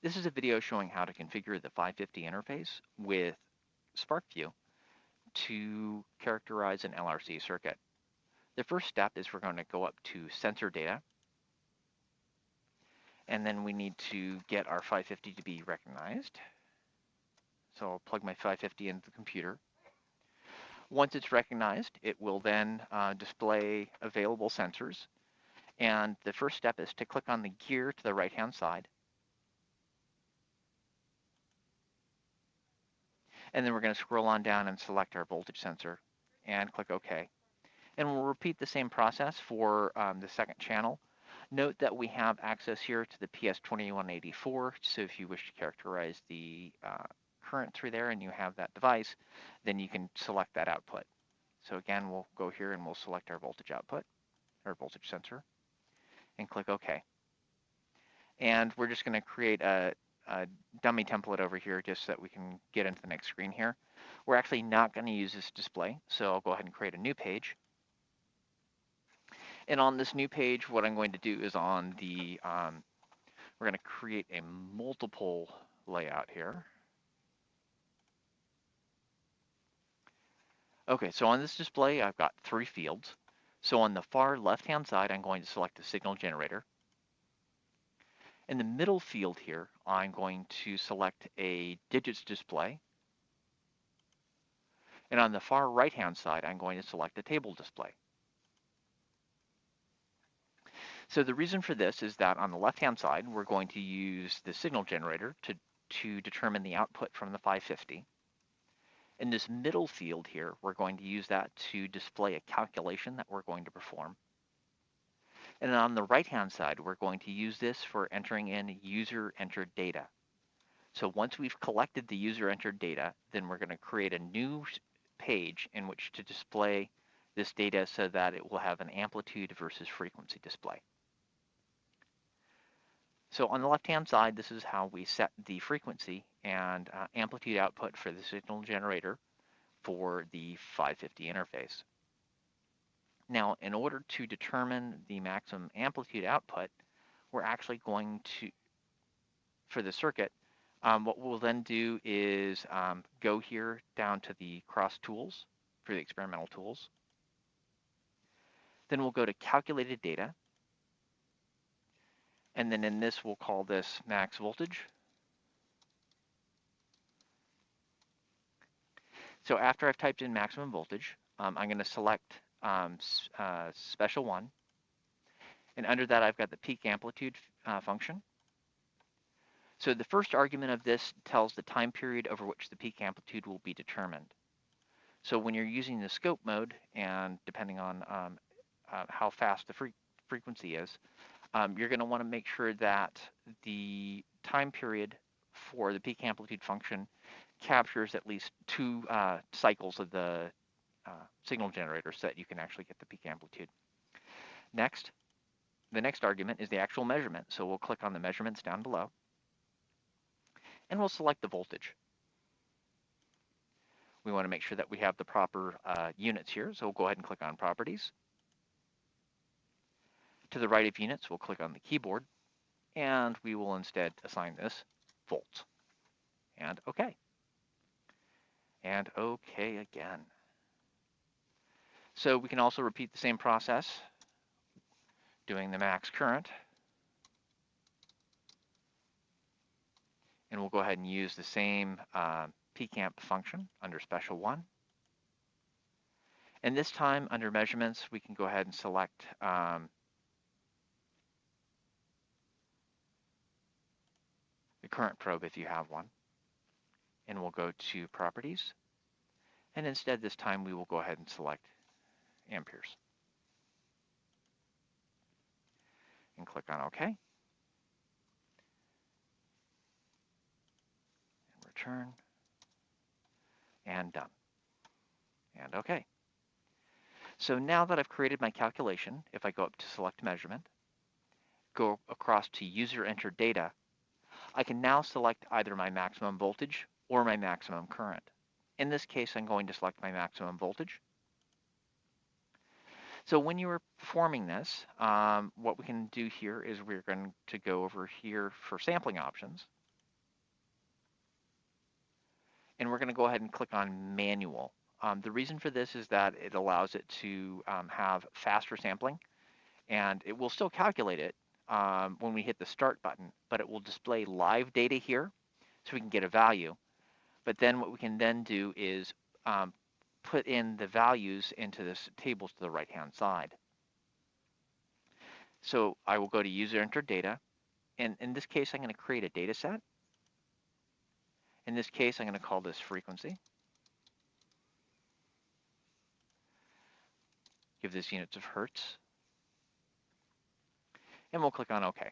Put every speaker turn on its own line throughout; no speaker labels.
This is a video showing how to configure the 550 interface with SPARKvue to characterize an LRC circuit. The first step is we're going to go up to sensor data, and then we need to get our 550 to be recognized. So I'll plug my 550 into the computer. Once it's recognized, it will then display available sensors. And the first step is to click on the gear to the right-hand side. And then we're going to scroll on down and select our voltage sensor and click OK. And we'll repeat the same process for the second channel. Note that we have access here to the PS2184, so if you wish to characterize the current through there and you have that device, then you can select that output. So again, we'll go here and we'll select our voltage output, or voltage sensor, and click OK. And we're just going to create a dummy template over here just so that we can get into the next screen here. We're actually not going to use this display, so I'll go ahead and create a new page. And on this new page, what I'm going to do is on the, we're going to create a multiple layout here. Okay, so on this display, I've got 3 fields. So on the far left-hand side, I'm going to select the signal generator. In the middle field here, I'm going to select a digits display. And on the far right-hand side, I'm going to select a table display. So the reason for this is that on the left-hand side, we're going to use the signal generator to determine the output from the 550. In this middle field here, we're going to use that to display a calculation that we're going to perform. And on the right-hand side, we're going to use this for entering in user-entered data. So once we've collected the user-entered data, then we're going to create a new page in which to display this data so that it will have an amplitude versus frequency display. So on the left-hand side, this is how we set the frequency and amplitude output for the signal generator for the 550 interface. Now, in order to determine the maximum amplitude output, we're actually going to, for the circuit, what we'll then do is go here down to the cross tools for the experimental tools. Then we'll go to calculated data. And then in this, we'll call this max voltage. So after I've typed in maximum voltage, I'm going to select special 1. And under that, I've got the peak amplitude function. So the first argument of this tells the time period over which the peak amplitude will be determined. So when you're using the scope mode, and depending on how fast the frequency is, you're going to want to make sure that the time period for the peak amplitude function captures at least 2 cycles of the signal generator so that you can actually get the peak amplitude. Next, the next argument is the actual measurement. So we'll click on the measurements down below, and we'll select the voltage. We want to make sure that we have the proper units here, so we'll go ahead and click on Properties. To the right of units, we'll click on the keyboard, and we will instead assign this volts. And OK. And OK again. So we can also repeat the same process, doing the max current. And we'll go ahead and use the same peak amp function under special 1. And this time, under measurements, we can go ahead and select the current probe if you have one. And we'll go to Properties. And instead, this time, we will go ahead and select amperes. And click on OK. And return. And done. And OK. So now that I've created my calculation, if I go up to Select Measurement, go across to User Entered Data, I can now select either my maximum voltage or my maximum current. In this case, I'm going to select my maximum voltage. So when you are performing this, what we can do here is we're going to go over here for sampling options. and we're going to go ahead and click on manual. The reason for this is that it allows it to have faster sampling, and it will still calculate it when we hit the start button, but it will display live data here so we can get a value. But then what we can then do is put in the values into this tables to the right-hand side. So I will go to user enter data, and in this case, I'm going to create a data set. In this case, I'm going to call this frequency. Give this units of hertz, and we'll click on OK.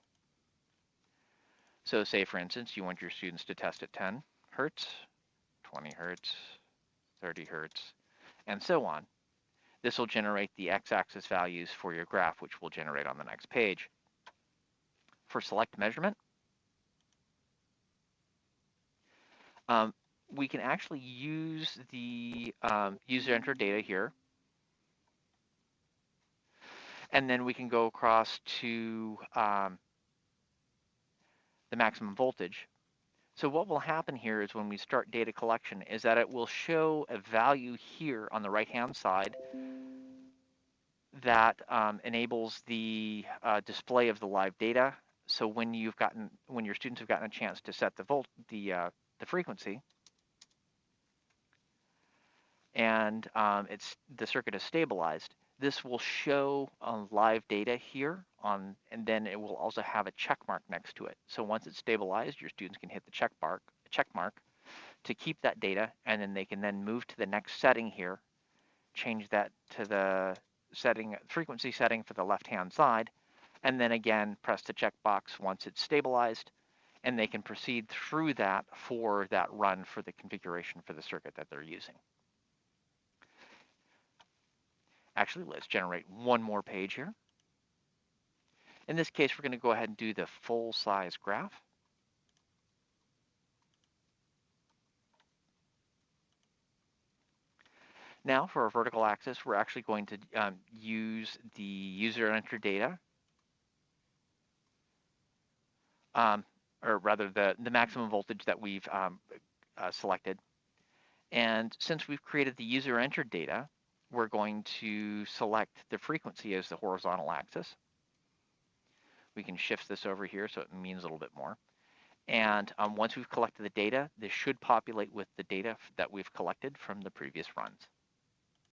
So say, for instance, you want your students to test at 10 hertz, 20 hertz, 30 hertz, and so on. This will generate the x-axis values for your graph, which we'll generate on the next page. For select measurement, we can actually use the user enter data here, and then we can go across to the maximum voltage. So what will happen here is when we start data collection is that it will show a value here on the right-hand side that enables the display of the live data. So when your students have gotten a chance to set the frequency, and the circuit is stabilized, this will show live data here and then it will also have a check mark next to it. So once it's stabilized, your students can hit the check mark to keep that data, and then they can then move to the next setting here, change that to the frequency setting for the left-hand side, and then again press the checkbox once it's stabilized, and they can proceed through that for that run for the configuration for the circuit that they're using. Actually, let's generate one more page here. In this case, we're going to go ahead and do the full-size graph. Now, for our vertical axis, we're actually going to use the user enter data, or rather the maximum voltage that we've selected. And since we've created the user entered data, we're going to select the frequency as the horizontal axis. We can shift this over here so it means a little bit more. And once we've collected the data, this should populate with the data that we've collected from the previous runs.